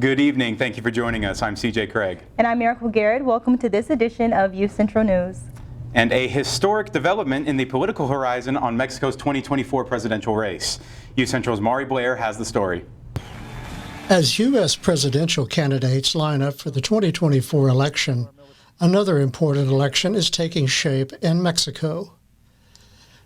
Good evening. Thank you for joining us. I'm CJ Craig. And I'm Miracle Garrett. Welcome to this edition of UCentral News. And a historic development in the political horizon on Mexico's 2024 presidential race. UCentral's Mari Blair has the story. As U.S. presidential candidates line up for the 2024 election, another important election is taking shape in Mexico.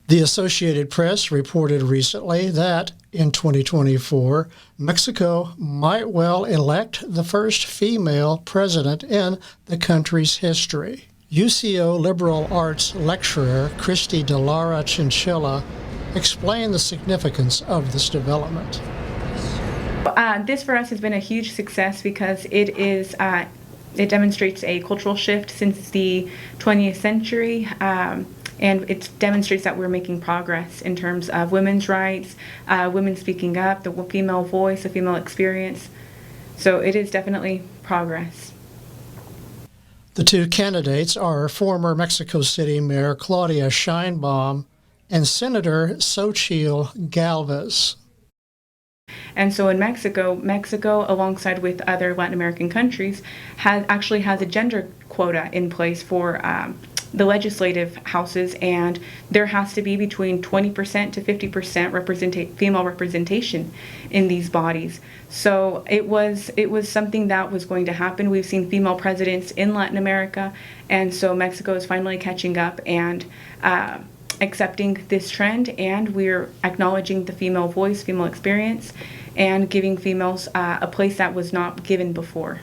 The Associated Press reported recently that in 2024, Mexico might well elect the first female president in the country's history. UCO liberal arts lecturer Christy DeLara Chinchilla explained the significance of this development. This for us has been a huge success because it demonstrates a cultural shift since the 20th century. And it demonstrates that we're making progress in terms of women's rights, women speaking up, the female voice, the female experience. So it is definitely progress. The two candidates are former Mexico City Mayor Claudia Sheinbaum and Senator Xochitl Galvez. And so in Mexico, alongside with other Latin American countries, actually has a gender quota in place for the legislative houses, and there has to be between 20% to 50% female representation in these bodies. So it was something that was going to happen. We've seen female presidents in Latin America, and so Mexico is finally catching up and accepting this trend, and we're acknowledging the female voice, female experience, and giving females a place that was not given before.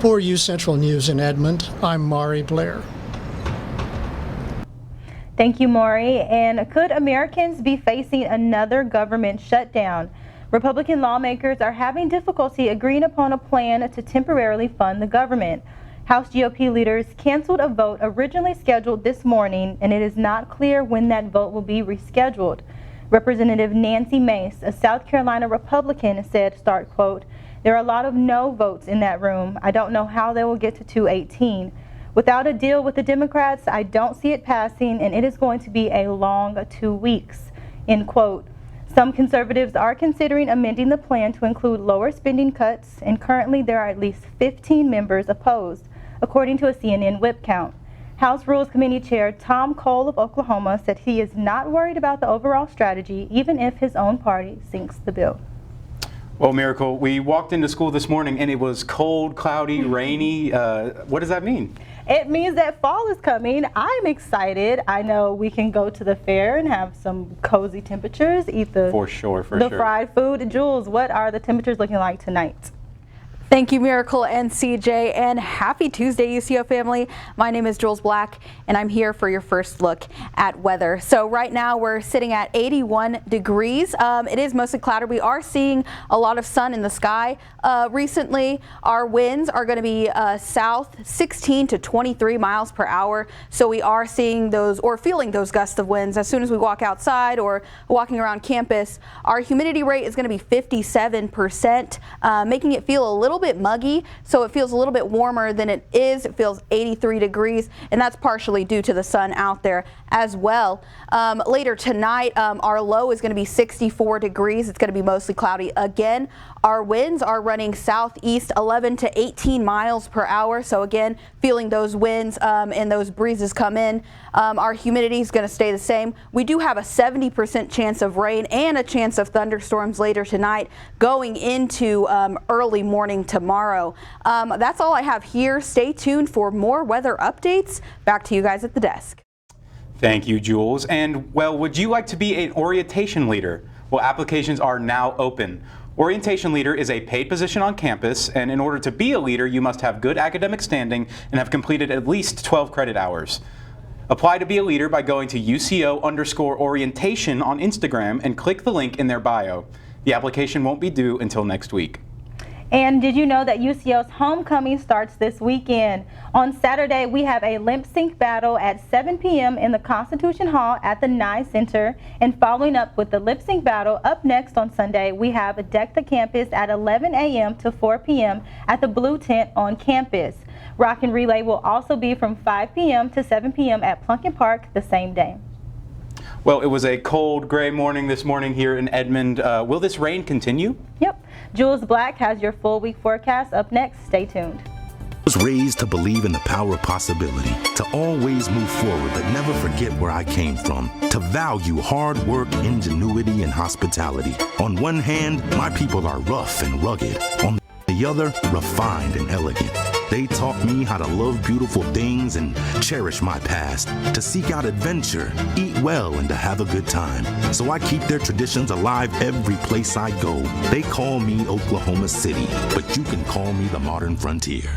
For UCentral News in Edmond, I'm Mari Blair. Thank you, Maury. And could Americans be facing another government shutdown? Republican lawmakers are having difficulty agreeing upon a plan to temporarily fund the government. House GOP leaders canceled a vote originally scheduled this morning, and it is not clear when that vote will be rescheduled. Representative Nancy Mace, a South Carolina Republican, said, start quote, "There are a lot of no votes in that room. I don't know how they will get to 218. Without a deal with the Democrats, I don't see it passing, and it is going to be a long 2 weeks." End quote. Some conservatives are considering amending the plan to include lower spending cuts, and currently there are at least 15 members opposed, according to a CNN whip count. House Rules Committee Chair Tom Cole of Oklahoma said he is not worried about the overall strategy, even if his own party sinks the bill. Well, Miracle, we walked into school this morning and it was cold, cloudy, rainy. What does that mean? It means that fall is coming. I'm excited. I know we can go to the fair and have some cozy temperatures, eat the fried food. Jules, what are the temperatures looking like tonight? Thank you, Miracle and CJ, and happy Tuesday, UCO family. My name is Jules Black, and I'm here for your first look at weather. So right now we're sitting at 81 degrees. It is mostly cloudy. We are seeing a lot of sun in the sky. Recently, our winds are going to be south 16 to 23 miles per hour. So we are seeing those or feeling those gusts of winds as soon as we walk outside or walking around campus. Our humidity rate is going to be 57%, making it feel a little bit muggy, so it feels a little bit warmer than it is. It feels 83 degrees, and that's partially due to the sun out there as well. Later tonight, our low is going to be 64 degrees. It's going to be mostly cloudy again. Our winds are running southeast 11 to 18 miles per hour, so again, feeling those winds and those breezes come in. Our humidity is going to stay the same. We do have a 70% chance of rain and a chance of thunderstorms later tonight going into early morning tomorrow. That's all I have here. Stay tuned for more weather updates. Back to you guys at the desk. Thank you, Jules. And, well, would you like to be an orientation leader? Well, applications are now open. Orientation leader is a paid position on campus, and in order to be a leader, you must have good academic standing and have completed at least 12 credit hours. Apply to be a leader by going to UCO_orientation on Instagram and click the link in their bio. The application won't be due until next week. And did you know that UCO's homecoming starts this weekend? On Saturday, we have a lip sync battle at 7 p.m. in the Constitution Hall at the Nye Center. And following up with the lip sync battle, up next on Sunday, we have a Deck the Campus at 11 a.m. to 4 p.m. at the Blue Tent on campus. Rock and Relay will also be from 5 p.m. to 7 p.m. at Plunket Park the same day. Well, it was a cold, gray morning this morning here in Edmond. Will this rain continue? Yep. Jules Black has your full week forecast up next. Stay tuned. I was raised to believe in the power of possibility, to always move forward but never forget where I came from, to value hard work, ingenuity, and hospitality. On one hand, my people are rough and rugged. On the other, refined and elegant. They taught me how to love beautiful things and cherish my past, to seek out adventure, eat well, and to have a good time. So I keep their traditions alive every place I go. They call me Oklahoma City, but you can call me the modern frontier.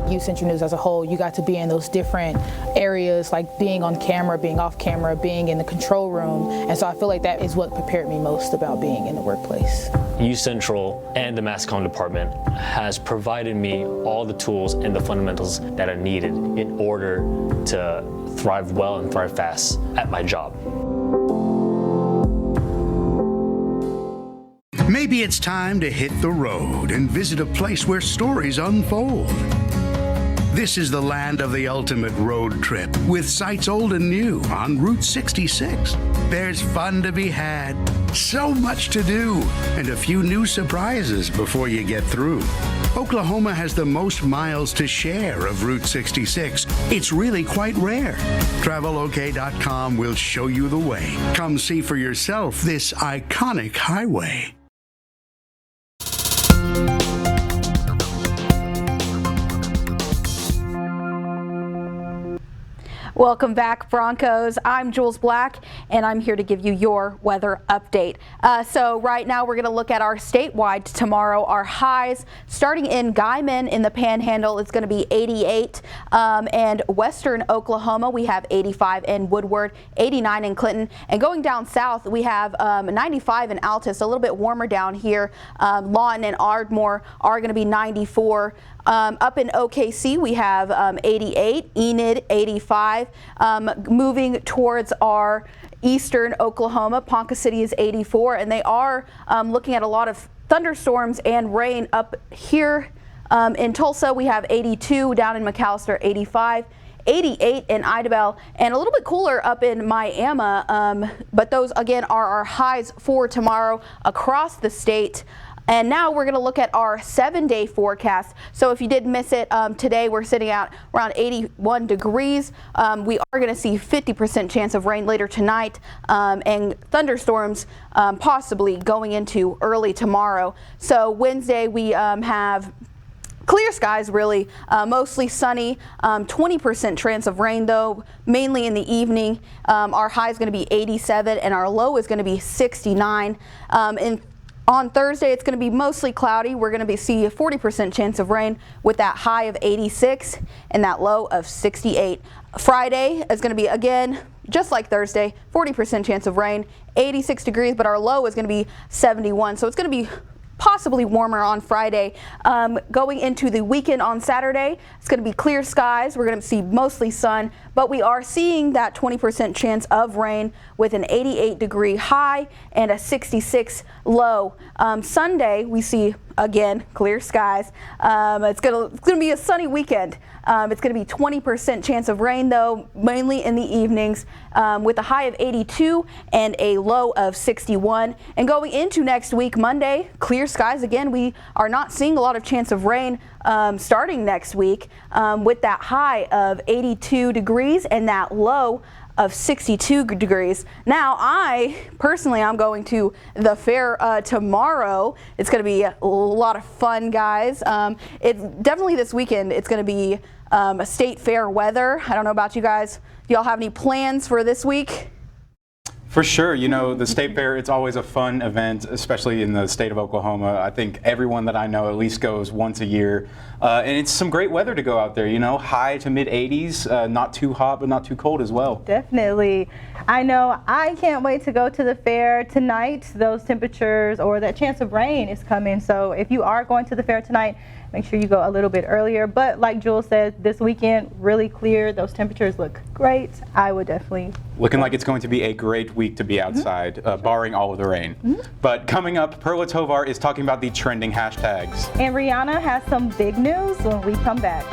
UCentral News as a whole, you got to be in those different areas, like being on camera, being off camera, being in the control room. And so I feel like that is what prepared me most about being in the workplace. UCentral and the Mass Comm department has provided me all the tools and the fundamentals that are needed in order to thrive well and thrive fast at my job. Maybe it's time to hit the road and visit a place where stories unfold. This is the land of the ultimate road trip, with sights old and new on Route 66. There's fun to be had, so much to do, and a few new surprises before you get through. Oklahoma has the most miles to share of Route 66. It's really quite rare. TravelOK.com will show you the way. Come see for yourself this iconic highway. Welcome back, Broncos. I'm Jules Black, and I'm here to give you your weather update. So right now we're going to look at our statewide tomorrow. Our highs starting in Guyman in the Panhandle, it's going to be 88, and western Oklahoma we have 85 in Woodward, 89 in Clinton, and going down south we have 95 in Altus, a little bit warmer down here. Lawton and Ardmore are going to be 94. Up in OKC we have 88, Enid 85. Moving towards our eastern Oklahoma, Ponca City is 84, and they are looking at a lot of thunderstorms and rain up here. In Tulsa we have 82, down in McAllister 85. 88 in Idabel, and a little bit cooler up in Miami, but those again are our highs for tomorrow across the state. And now we're going to look at our 7-day forecast. So if you did miss it, today we're sitting at around 81 degrees. We are going to see 50% chance of rain later tonight, and thunderstorms possibly going into early tomorrow. So Wednesday we have clear skies, really, mostly sunny, 20% chance of rain though, mainly in the evening. Our high is going to be 87 and our low is going to be 69. On Thursday, it's going to be mostly cloudy. We're going to see a 40% chance of rain with that high of 86 and that low of 68. Friday is going to be, again, just like Thursday, 40% chance of rain, 86 degrees, but our low is going to be 71. So it's going to be possibly warmer on Friday. Going into the weekend on Saturday, it's going to be clear skies. We're going to see mostly sun, but we are seeing that 20% chance of rain with an 88-degree high and a 66 low. Sunday, we see, again, clear skies. It's going to be a sunny weekend. It's going to be 20% chance of rain, though, mainly in the evenings, with a high of 82 and a low of 61. And going into next week, Monday, clear skies again. We are not seeing a lot of chance of rain starting next week, with that high of 82 degrees and that low of 62 degrees. Now, I'm going to the fair tomorrow. It's going to be a lot of fun, guys. It's definitely this weekend. It's going to be a state fair weather. I don't know about you guys. Do y'all have any plans for this week? For sure, you know, the State Fair, it's always a fun event, especially in the state of Oklahoma. I think everyone that I know at least goes once a year. And it's some great weather to go out there, you know, high to mid 80s, not too hot, but not too cold as well. Definitely. I know I can't wait to go to the fair tonight. Those temperatures or that chance of rain is coming. So if you are going to the fair tonight, make sure you go a little bit earlier. But like Jules said, this weekend, really clear. Those temperatures look great. I would definitely. Looking like it's going to be a great week to be outside, barring all of the rain. But coming up, Perla Tovar is talking about the trending hashtags. And Rihanna has some big news when we come back.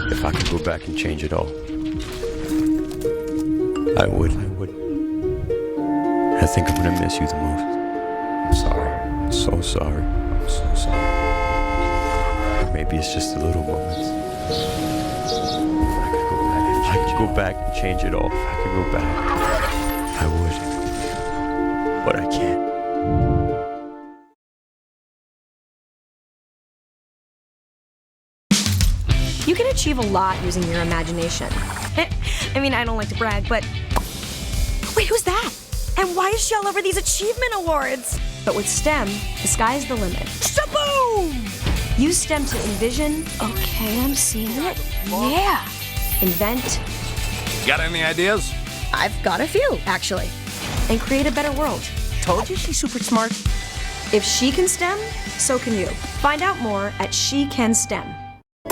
If I could go back and change it all, I would. I think I'm gonna miss you the most. I'm sorry. I'm so sorry. I'm so sorry. Maybe it's just the little moments. If I could go back and change it all, if I could go back, I would. But I can't. You can achieve a lot using your imagination. I mean, I don't like to brag, but... Wait, who's that? And why is she all over these achievement awards? But with STEM, the sky's the limit. Shaboom! Use STEM to envision... Okay, I'm seeing it. Yeah. Invent... Got any ideas? I've got a few, actually. And create a better world. Told you she's super smart. If she can STEM, so can you. Find out more at SheCanSTEM.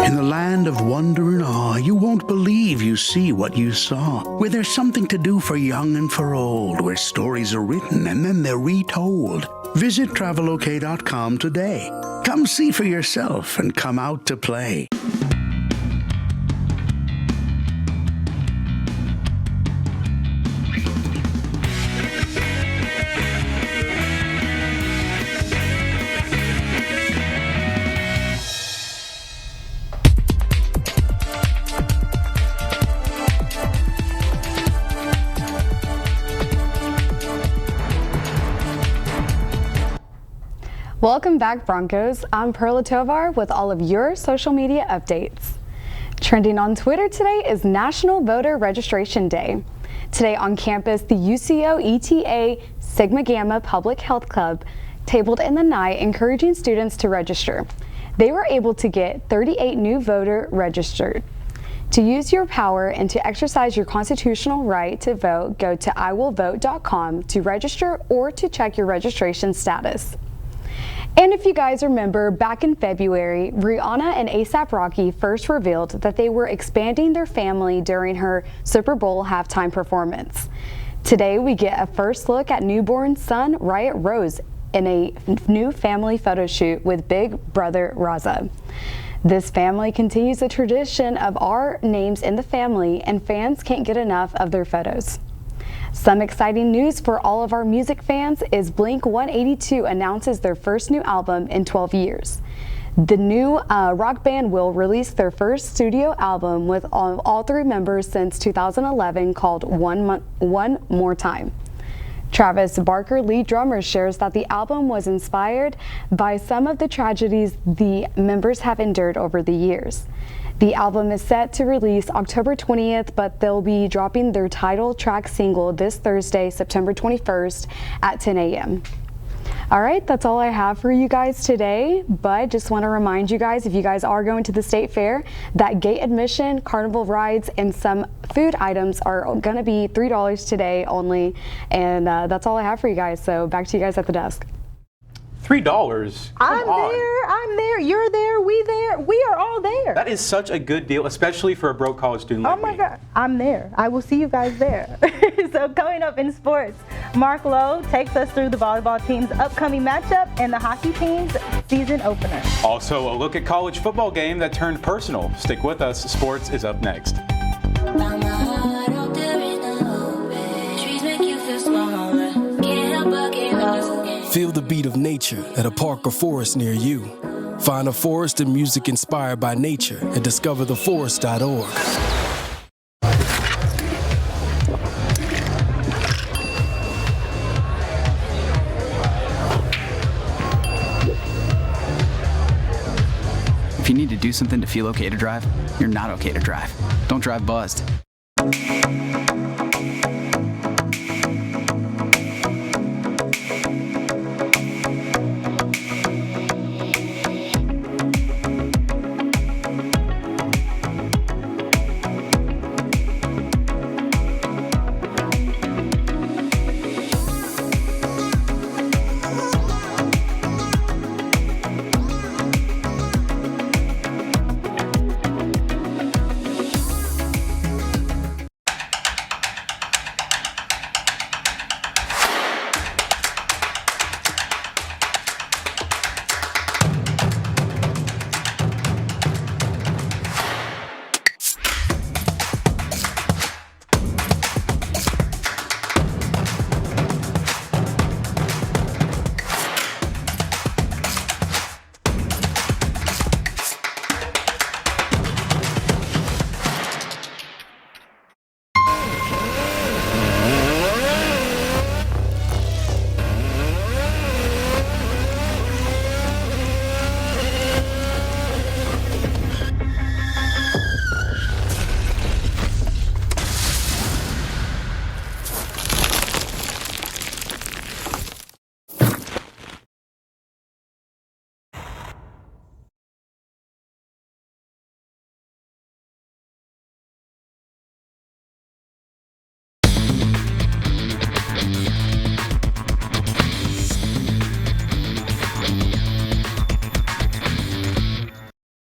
In the land of wonder and awe, you won't believe you see what you saw. Where there's something to do for young and for old, where stories are written and then they're retold. Visit travelok.com today. Come see for yourself and come out to play. Welcome back, Broncos. I'm Perla Tovar with all of your social media updates. Trending on Twitter today is National Voter Registration Day. Today on campus, the UCO ETA Sigma Gamma Public Health Club tabled in the night encouraging students to register. They were able to get 38 new voters registered. To use your power and to exercise your constitutional right to vote, go to iwillvote.com to register or to check your registration status. And if you guys remember, back in February, Rihanna and A$AP Rocky first revealed that they were expanding their family during her Super Bowl halftime performance. Today, we get a first look at newborn son Riot Rose in a new family photo shoot with big brother Raza. This family continues the tradition of our names in the family, and fans can't get enough of their photos. Some exciting news for all of our music fans is Blink-182 announces their first new album in 12 years. The new rock band will release their first studio album with all three members since 2011 called One More Time. Travis Barker, lead drummer, shares that the album was inspired by some of the tragedies the members have endured over the years. The album is set to release October 20th, but they'll be dropping their title track single this Thursday, September 21st at 10 a.m. All right, that's all I have for you guys today, but just want to remind you guys, if you guys are going to the State Fair, that gate admission, carnival rides, and some food items are going to be $3 today only, and that's all I have for you guys, so back to you guys at the desk. $3? I'm there, you're there, we are all there. That is such a good deal, especially for a broke college student like me. Oh my God, I'm there. I will see you guys there. So coming up in sports, Mark Lowe takes us through the volleyball team's upcoming matchup and the hockey team's season opener. Also, a look at college football game that turned personal. Stick with us. Sports is up next. Feel the beat of nature at a park or forest near you. Find a forest and music inspired by nature at discovertheforest.org. If you need to do something to feel okay to drive, you're not okay to drive. Don't drive buzzed.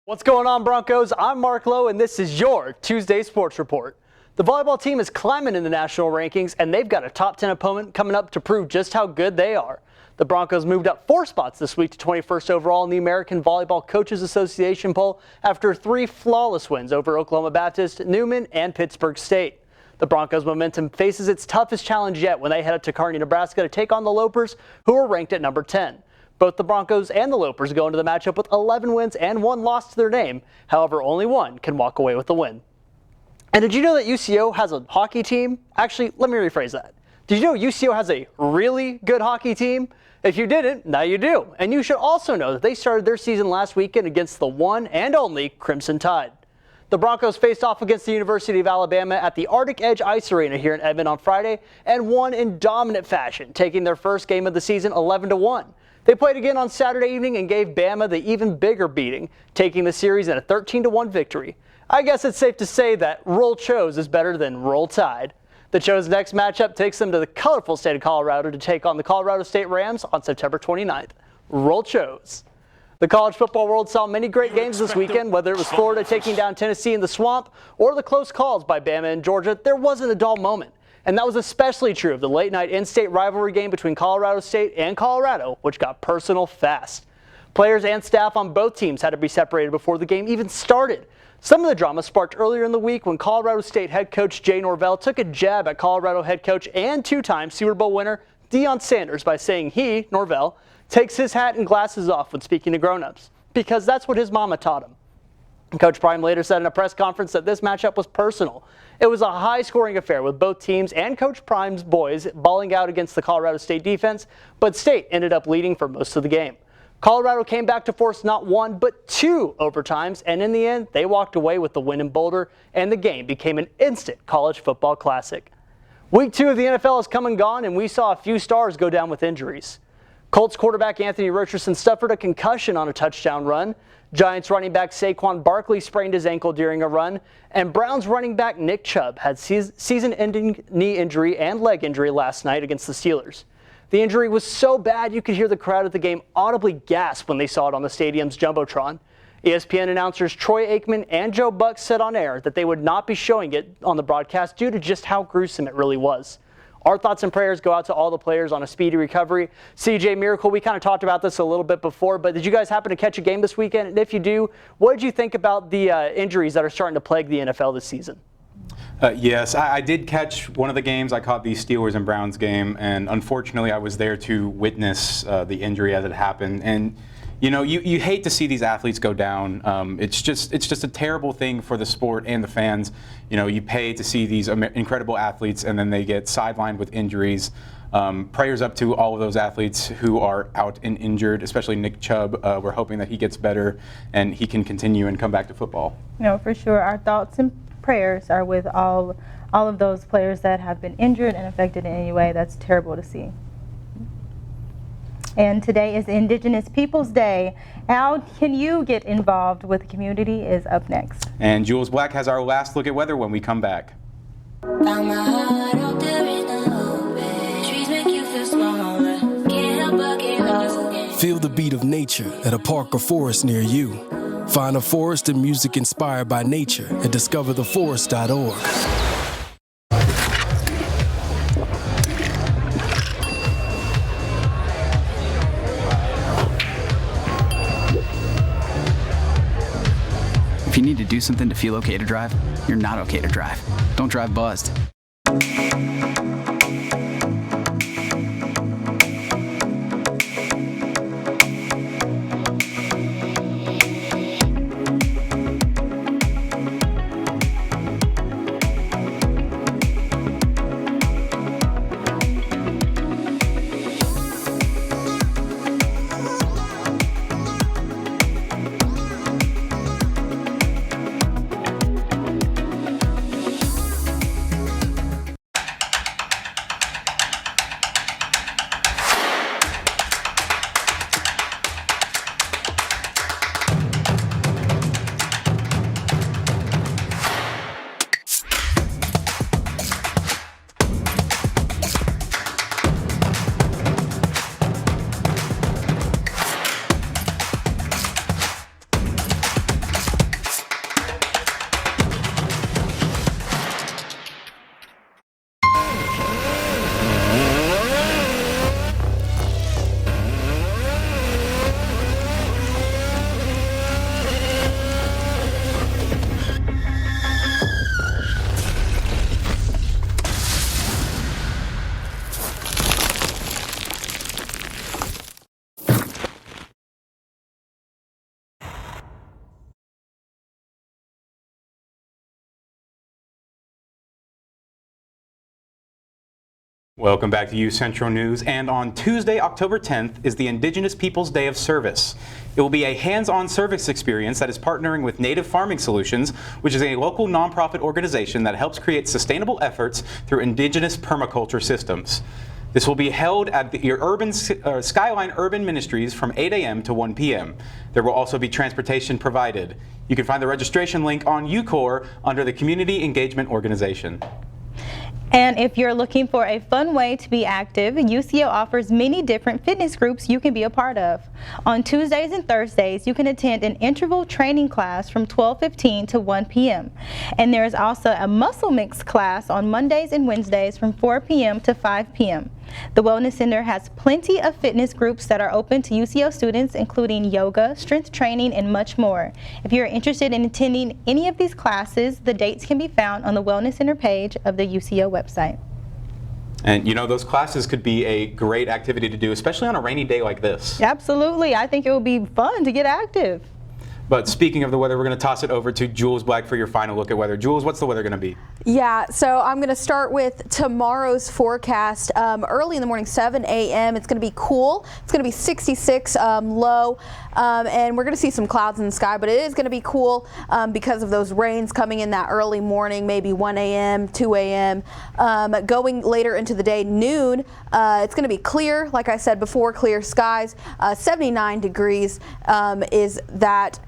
What's going on, Broncos? I'm Mark Lowe, and this is your Tuesday Sports Report. The volleyball team is climbing in the national rankings, and they've got a top 10 opponent coming up to prove just how good they are. The Broncos moved up 4 spots this week to 21st overall in the American Volleyball Coaches Association poll after 3 flawless wins over Oklahoma Baptist, Newman, and Pittsburgh State. The Broncos' momentum faces its toughest challenge yet when they head up to Kearney, Nebraska to take on the Lopers, who are ranked at number 10. Both the Broncos and the Lopers go into the matchup with 11 wins and 1 loss to their name. However, only one can walk away with the win. And did you know that UCO has a hockey team? Actually, let me rephrase that. Did you know UCO has a really good hockey team? If you didn't, now you do. And you should also know that they started their season last weekend against the one and only Crimson Tide. The Broncos faced off against the University of Alabama at the Arctic Edge Ice Arena here in Edmond on Friday and won in dominant fashion, taking their first game of the season 11-1. They played again on Saturday evening and gave Bama the even bigger beating, taking the series in a 13-1 victory. I guess it's safe to say that Roll Chose is better than Roll Tide. The Cho's next matchup takes them to the colorful state of Colorado to take on the Colorado State Rams on September 29th. Roll Chose. The college football world saw many great games this weekend, whether it was Florida taking down Tennessee in the Swamp or the close calls by Bama and Georgia. There wasn't a dull moment. And that was especially true of the late-night in-state rivalry game between Colorado State and Colorado, which got personal fast. Players and staff on both teams had to be separated before the game even started. Some of the drama sparked earlier in the week when Colorado State head coach Jay Norvell took a jab at Colorado head coach and 2-time Super Bowl winner Deion Sanders by saying he, Norvell, takes his hat and glasses off when speaking to grown-ups, because that's what his mama taught him. Coach Prime later said in a press conference that this matchup was personal. It was a high-scoring affair with both teams and Coach Prime's boys balling out against the Colorado State defense, but State ended up leading for most of the game. Colorado came back to force not 1 but 2 overtimes, and in the end, they walked away with the win in Boulder, and the game became an instant college football classic. Week 2 of the NFL has come and gone, and we saw a few stars go down with injuries. Colts quarterback Anthony Richardson suffered a concussion on a touchdown run. Giants running back Saquon Barkley sprained his ankle during a run, and Browns running back Nick Chubb had season-ending knee injury and leg injury last night against the Steelers. The injury was so bad you could hear the crowd at the game audibly gasp when they saw it on the stadium's Jumbotron. ESPN announcers Troy Aikman and Joe Buck said on air that they would not be showing it on the broadcast due to just how gruesome it really was. Our thoughts and prayers go out to all the players on a speedy recovery. CJ, Miracle, we kind of talked about this a little bit before, but did you guys happen to catch a game this weekend? And if you do, what did you think about the injuries that are starting to plague the NFL this season? Yes, I did catch one of the games. I caught the Steelers and Browns game, and unfortunately I was there to witness the injury as it happened. And you know, you hate to see these athletes go down. It's just a terrible thing for the sport and the fans. You know, you pay to see these incredible athletes, and then they get sidelined with injuries. Prayers up to all of those athletes who are out and injured, especially Nick Chubb. We're hoping that he gets better and he can continue and come back to football. No, for sure. Our thoughts and prayers are with all of those players that have been injured and affected in any way. That's terrible to see. And today is Indigenous Peoples Day. How can you get involved with the community is up next. And Jules Black has our last look at weather when we come back. Feel the beat of nature at a park or forest near you. Find a forest and music inspired by nature at discovertheforest.org. If you need to do something to feel okay to drive, you're not okay to drive. Don't drive buzzed. Welcome back to UCentral News, and on Tuesday, October 10th, is the Indigenous Peoples Day of Service. It will be a hands-on service experience that is partnering with Native Farming Solutions, which is a local nonprofit organization that helps create sustainable efforts through indigenous permaculture systems. This will be held at the Skyline Urban Ministries from 8 a.m. to 1 p.m. There will also be transportation provided. You can find the registration link on UCOR under the Community Engagement Organization. And if you're looking for a fun way to be active, UCO offers many different fitness groups you can be a part of. On Tuesdays and Thursdays, you can attend an interval training class from 12:15 to 1 p.m. And there is also a muscle mix class on Mondays and Wednesdays from 4 p.m. to 5 p.m. The Wellness Center has plenty of fitness groups that are open to UCO students, including yoga, strength training, and much more. If you're interested in attending any of these classes, the dates can be found on the Wellness Center page of the UCO website. And you know, those classes could be a great activity to do, especially on a rainy day like this. Absolutely. I think it will be fun to get active. But speaking of the weather, we're going to toss it over to Jules Black for your final look at weather. Jules, what's the weather going to be? Yeah, so I'm going to start with tomorrow's forecast. Early in the morning, 7 a.m., it's going to be cool. It's going to be 66 low, and we're going to see some clouds in the sky, but it is going to be cool because of those rains coming in that early morning, maybe 1 a.m., 2 a.m. Going later into the day, noon, it's going to be clear, like I said before, clear skies. 79 degrees is that.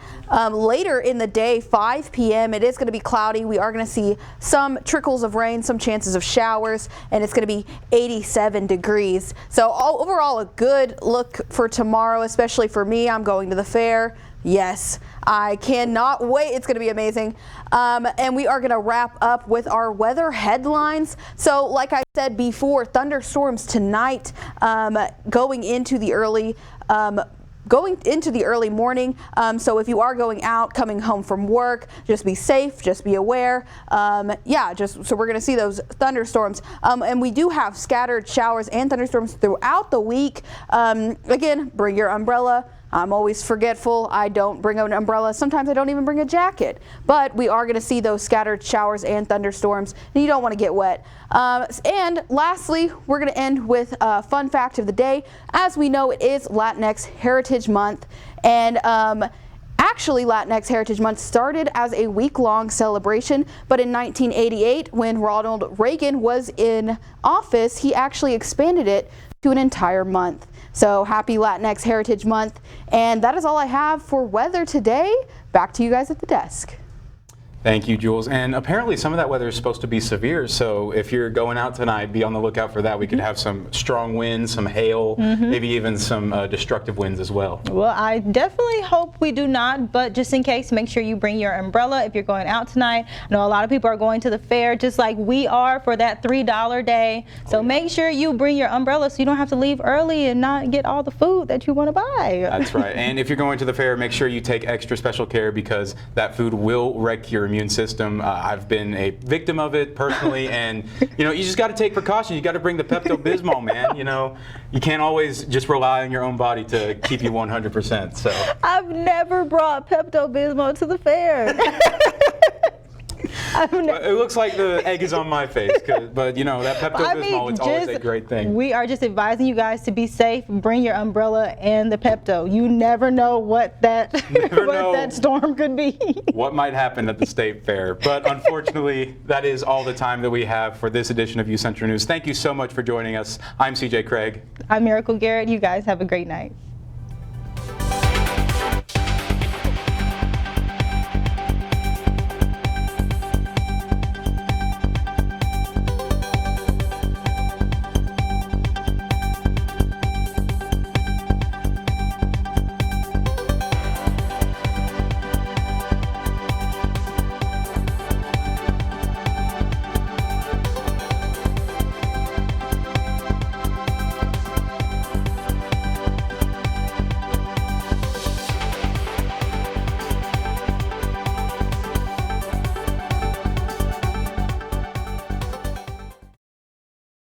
Later in the day, 5 p.m., it is going to be cloudy. We are going to see some trickles of rain, some chances of showers, and it's going to be 87 degrees. So overall, a good look for tomorrow, especially for me. I'm going to the fair. Yes, I cannot wait. It's going to be amazing. And we are going to wrap up with our weather headlines. So like I said before, thunderstorms tonight, going into the early morning. So if you are going out, coming home from work, just be safe, just be aware. So we're going to see those thunderstorms. And we do have scattered showers and thunderstorms throughout the week. Again, bring your umbrella. I'm always forgetful. I don't bring an umbrella. Sometimes I don't even bring a jacket. But we are going to see those scattered showers and thunderstorms, and you don't want to get wet. And lastly, we're going to end with a fun fact of the day. As we know, it is Latinx Heritage Month, and actually, Latinx Heritage Month started as a week-long celebration, but in 1988, when Ronald Reagan was in office, he actually expanded it to an entire month. So happy Latinx Heritage Month. And that is all I have for weather today. Back to you guys at the desk. Thank you, Jules. And apparently some of that weather is supposed to be severe, so if you're going out tonight, be on the lookout for that. We could have some strong winds, some hail, maybe even some destructive winds as well. Well, I definitely hope we do not, but just in case, make sure you bring your umbrella if you're going out tonight. I know a lot of people are going to the fair just like we are for that $3 day, so make sure you bring your umbrella so you don't have to leave early and not get all the food that you want to buy. That's right. And if you're going to the fair, make sure you take extra special care because that food will wreck your immune system. I've been a victim of it personally, and you just got to take precautions. You got to bring the Pepto-Bismol, man. You can't always just rely on your own body to keep you 100%. So I've never brought Pepto-Bismol to the fair. It looks like the egg is on my face, but that Pepto-Bismol, it's always a great thing. We are just advising you guys to be safe. Bring your umbrella and the Pepto. You never know what that storm could be. What might happen at the state fair. But unfortunately, that is all the time that we have for this edition of UCentral News. Thank you so much for joining us. I'm CJ Craig. I'm Miracle Garrett. You guys have a great night.